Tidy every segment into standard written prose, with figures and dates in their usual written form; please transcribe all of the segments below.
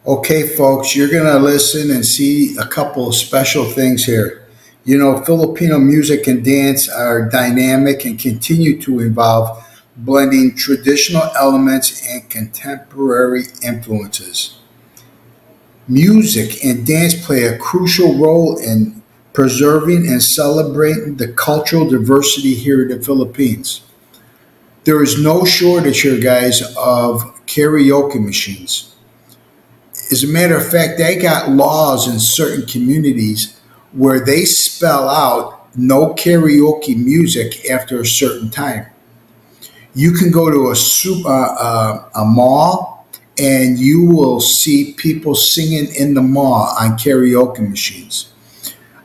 Okay, folks, you're going to listen and see a couple of special things here. You know, Filipino music and dance are dynamic and continue to evolve, blending traditional elements and contemporary influences. Music and dance play a crucial role in preserving and celebrating the cultural diversity here in the Philippines. There is no shortage here, guys, of karaoke machines. As a matter of fact, they got laws in certain communities where they spell out no karaoke music after a certain time. You can go to a mall and you will see people singing in the mall on karaoke machines.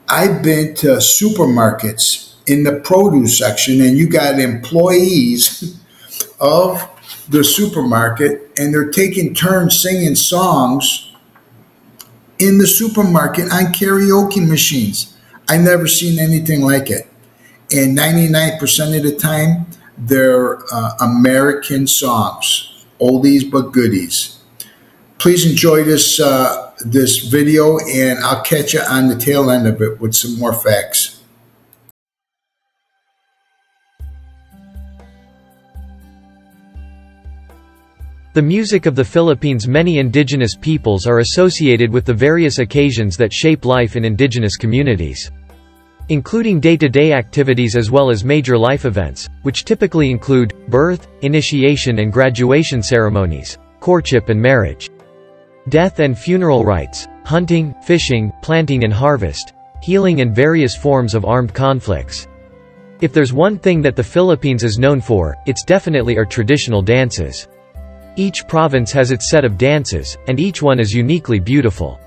I've been to supermarkets in the produce section and you got employees of the supermarket and they're taking turns singing songs in the supermarket on karaoke machines. I never seen anything like it. And 99% of the time, they're American songs, oldies but goodies. Please enjoy this video, and I'll catch you on the tail end of it with some more facts. The music of the Philippines' many indigenous peoples are associated with the various occasions that shape life in indigenous communities, including day-to-day activities as well as major life events, which typically include birth, initiation and graduation ceremonies, courtship and marriage, death and funeral rites, hunting, fishing, planting and harvest, healing and various forms of armed conflicts. If there's one thing that the Philippines is known for, it's definitely our traditional dances. Each province has its set of dances, and each one is uniquely beautiful.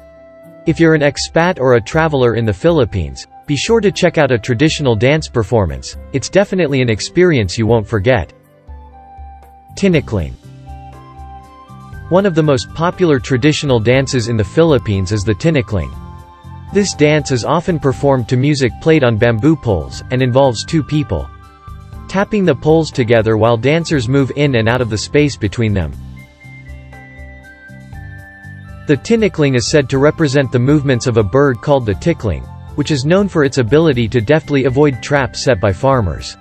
If you're an expat or a traveler in the Philippines, be sure to check out a traditional dance performance. It's definitely an experience you won't forget. Tinling. One of the most popular traditional dances in the Philippines is the Tinling. This dance is often performed to music played on bamboo poles, and involves two people tapping the poles together while dancers move in and out of the space between them. The Tinling is said to represent the movements of a bird called the tickling, which is known for its ability to deftly avoid traps set by farmers.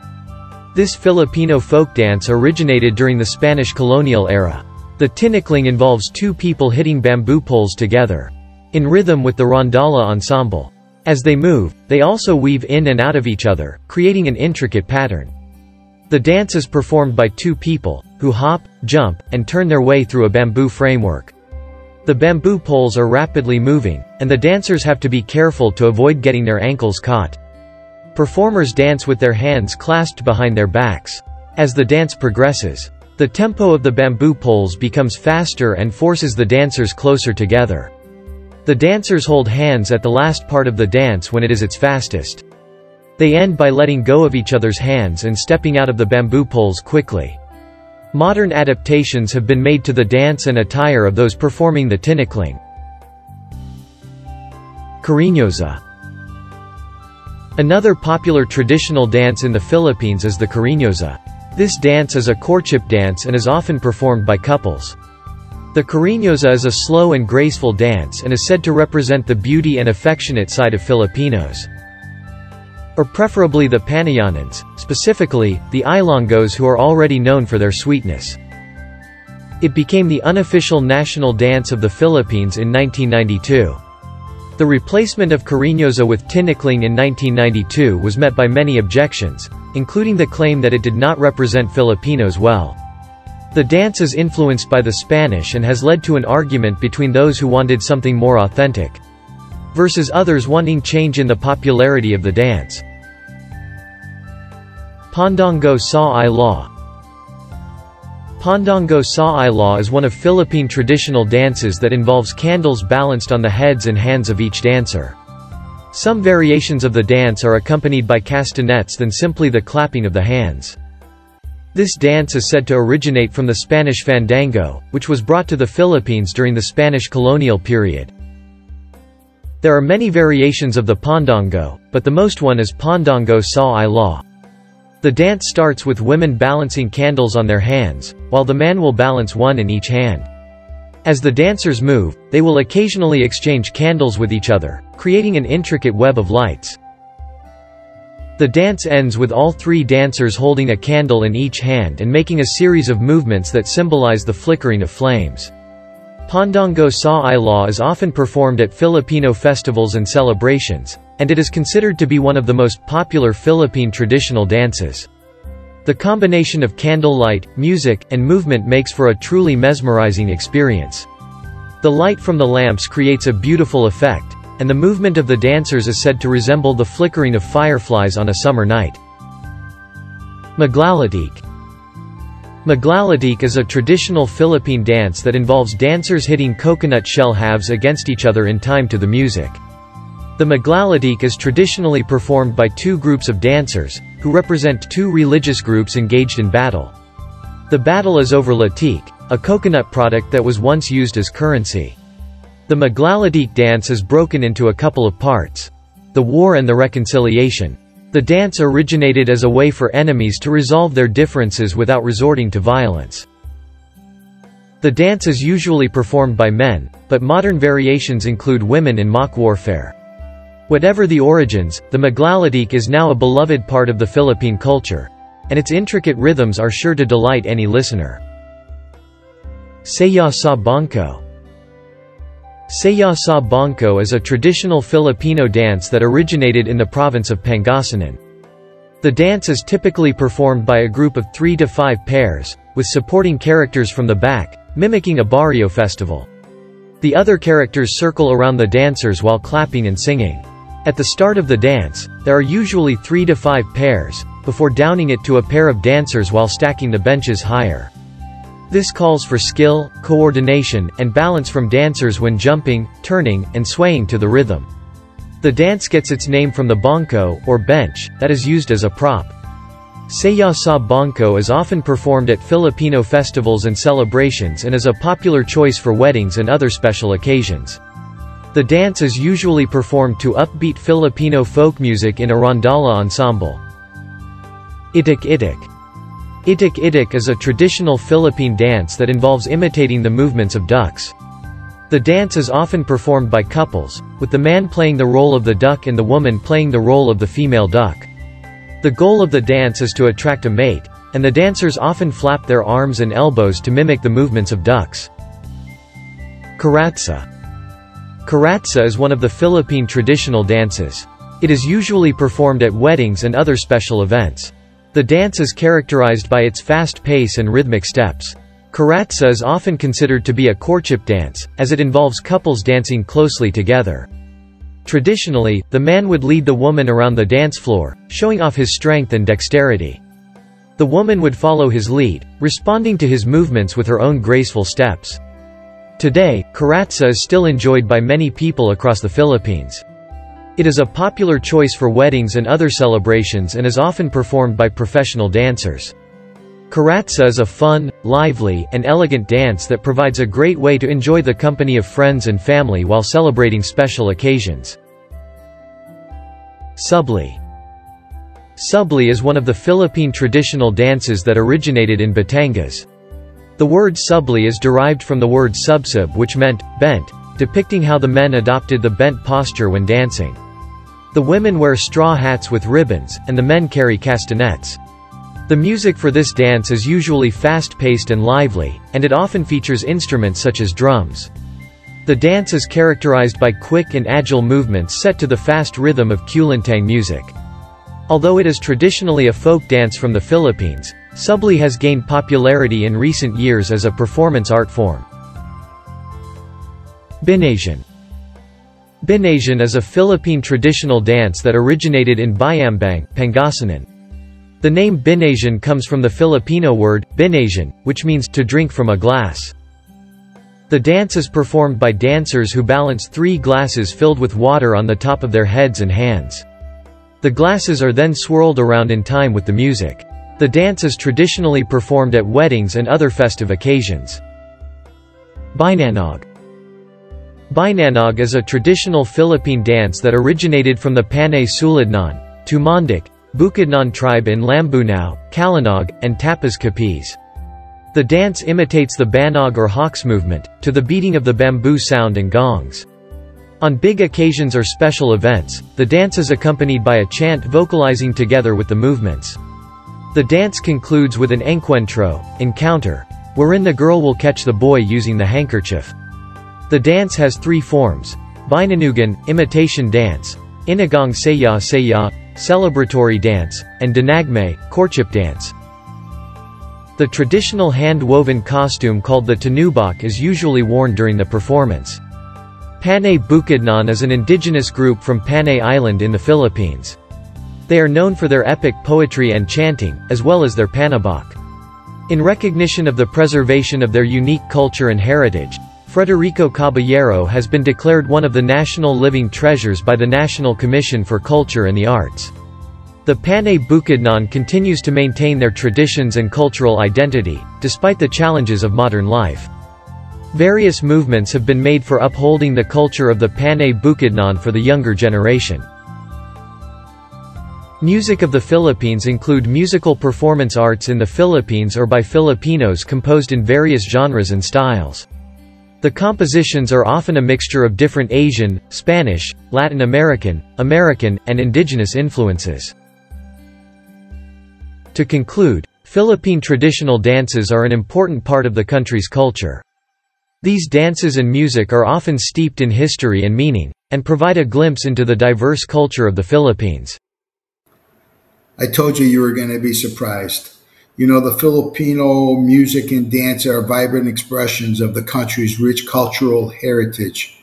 This Filipino folk dance originated during the Spanish colonial era. The Tinling involves two people hitting bamboo poles together, in rhythm with the rondalla ensemble. As they move, they also weave in and out of each other, creating an intricate pattern. The dance is performed by two people, who hop, jump, and turn their way through a bamboo framework. The bamboo poles are rapidly moving, and the dancers have to be careful to avoid getting their ankles caught. Performers dance with their hands clasped behind their backs. As the dance progresses, the tempo of the bamboo poles becomes faster and forces the dancers closer together. The dancers hold hands at the last part of the dance when it is its fastest. They end by letting go of each other's hands and stepping out of the bamboo poles quickly. Modern adaptations have been made to the dance and attire of those performing the Tinling. Cariñosa. Another popular traditional dance in the Philippines is the Cariñosa. This dance is a courtship dance and is often performed by couples. The Cariñosa is a slow and graceful dance and is said to represent the beauty and affectionate side of Filipinos, or preferably the Panayanans, specifically, the Ilonggos, who are already known for their sweetness. It became the unofficial national dance of the Philippines in 1992. The replacement of Cariñosa with Tinling in 1992 was met by many objections, including the claim that it did not represent Filipinos well. The dance is influenced by the Spanish and has led to an argument between those who wanted something more authentic versus others wanting change in the popularity of the dance. Pongo Saw Ilaw. Pongo Saw Ilaw is one of Philippine traditional dances that involves candles balanced on the heads and hands of each dancer. Some variations of the dance are accompanied by castanets than simply the clapping of the hands. This dance is said to originate from the Spanish fandango, which was brought to the Philippines during the Spanish colonial period. There are many variations of the Pongo, but the most one is Pongo Saw Ilaw. The dance starts with women balancing candles on their hands, while the man will balance one in each hand. As the dancers move, they will occasionally exchange candles with each other, creating an intricate web of lights. The dance ends with all three dancers holding a candle in each hand and making a series of movements that symbolize the flickering of flames. Pongo Saw Ilaw is often performed at Filipino festivals and celebrations, and it is considered to be one of the most popular Philippine traditional dances. The combination of candlelight, music, and movement makes for a truly mesmerizing experience. The light from the lamps creates a beautiful effect, and the movement of the dancers is said to resemble the flickering of fireflies on a summer night. Mlagad. Mlagad is a traditional Philippine dance that involves dancers hitting coconut shell halves against each other in time to the music. The Mlagad is traditionally performed by two groups of dancers, who represent two religious groups engaged in battle. The battle is over Itic, a coconut product that was once used as currency. The Mlagad dance is broken into a couple of parts: the war and the reconciliation. The dance originated as a way for enemies to resolve their differences without resorting to violence. The dance is usually performed by men, but modern variations include women in mock warfare. Whatever the origins, the Mlagad is now a beloved part of the Philippine culture, and its intricate rhythms are sure to delight any listener. Saya sa Bangko. Saya sa Bangko is a traditional Filipino dance that originated in the province of Pangasinan. The dance is typically performed by a group of 3 to 5 pairs, with supporting characters from the back, mimicking a barrio festival. The other characters circle around the dancers while clapping and singing. At the start of the dance, there are usually 3 to 5 pairs, before downing it to a pair of dancers while stacking the benches higher. This calls for skill, coordination, and balance from dancers when jumping, turning, and swaying to the rhythm. The dance gets its name from the bangko, or bench, that is used as a prop. Saya sa Bangko is often performed at Filipino festivals and celebrations and is a popular choice for weddings and other special occasions. The dance is usually performed to upbeat Filipino folk music in a rondalla ensemble. Itic. Itic is a traditional Philippine dance that involves imitating the movements of ducks. The dance is often performed by couples, with the man playing the role of the duck and the woman playing the role of the female duck. The goal of the dance is to attract a mate, and the dancers often flap their arms and elbows to mimic the movements of ducks. Karatsa. Karatsa is one of the Philippine traditional dances. It is usually performed at weddings and other special events. The dance is characterized by its fast pace and rhythmic steps. Karatsa is often considered to be a courtship dance, as it involves couples dancing closely together. Traditionally, the man would lead the woman around the dance floor, showing off his strength and dexterity. The woman would follow his lead, responding to his movements with her own graceful steps. Today, Karatsa is still enjoyed by many people across the Philippines. It is a popular choice for weddings and other celebrations and is often performed by professional dancers. Karatsa is a fun, lively, and elegant dance that provides a great way to enjoy the company of friends and family while celebrating special occasions. Suble. Suble is one of the Philippine traditional dances that originated in Batangas. The word suble is derived from the word subsub, which meant bent, depicting how the men adopted the bent posture when dancing. The women wear straw hats with ribbons, and the men carry castanets. The music for this dance is usually fast-paced and lively, and it often features instruments such as drums. The dance is characterized by quick and agile movements set to the fast rhythm of kulintang music. Although it is traditionally a folk dance from the Philippines, Suble has gained popularity in recent years as a performance art form. Benasan. Benasan is a Philippine traditional dance that originated in Bayambang, Pangasinan. The name Benasan comes from the Filipino word, binasan, which means to drink from a glass. The dance is performed by dancers who balance 3 glasses filled with water on the top of their heads and hands. The glasses are then swirled around in time with the music. The dance is traditionally performed at weddings and other festive occasions. Banog. Banog is a traditional Philippine dance that originated from the Panay Sulidnon, Tumandic, Bukidnon tribe in Lambunao, Calinog, and Tapas Capiz. The dance imitates the Banog or hawks movement, to the beating of the bamboo sound and gongs. On big occasions or special events, the dance is accompanied by a chant vocalizing together with the movements. The dance concludes with an encuentro, encounter, wherein the girl will catch the boy using the handkerchief. The dance has three forms: Binanugan, imitation dance; Inigang Saya Saya, celebratory dance; and Dinagme, courtship dance. The traditional hand-woven costume called the tinubak is usually worn during the performance. Panay Bukidnon is an indigenous group from Panay Island in the Philippines. They are known for their epic poetry and chanting, as well as their panabak. In recognition of the preservation of their unique culture and heritage, Federico Caballero has been declared one of the national living treasures by the National Commission for Culture and the Arts. The Panay Bukidnon continues to maintain their traditions and cultural identity, despite the challenges of modern life. Various movements have been made for upholding the culture of the Panay Bukidnon for the younger generation. Music of the Philippines include musical performance arts in the Philippines or by Filipinos composed in various genres and styles. The compositions are often a mixture of different Asian, Spanish, Latin American, and indigenous influences. To conclude, Philippine traditional dances are an important part of the country's culture. These dances and music are often steeped in history and meaning, and provide a glimpse into the diverse culture of the Philippines. I told you were going to be surprised. You know, the Filipino music and dance are vibrant expressions of the country's rich cultural heritage,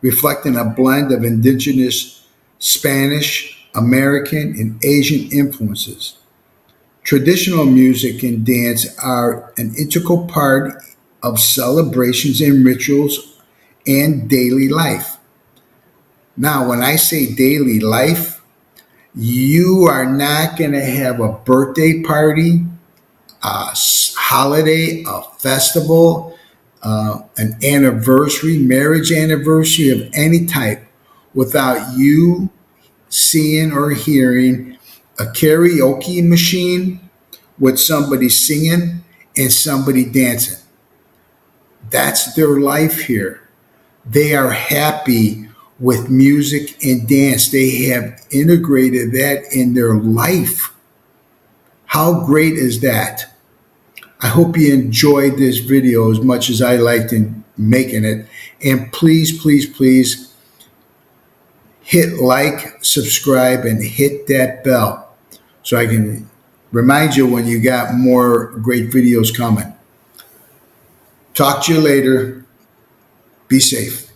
reflecting a blend of indigenous, Spanish, American, and Asian influences. Traditional music and dance are an integral part of celebrations and rituals and daily life. Now, when I say daily life, you are not going to have a birthday party, holiday, a festival, an anniversary, marriage anniversary of any type without you seeing or hearing a karaoke machine with somebody singing and somebody dancing. That's their life here. They are happy with music and dance. They have integrated that in their life. How great is that? I hope you enjoyed this video as much as I liked in making it. And please, please, please hit like, subscribe, and hit that bell so I can remind you when you got more great videos coming. Talk to you later. Be safe.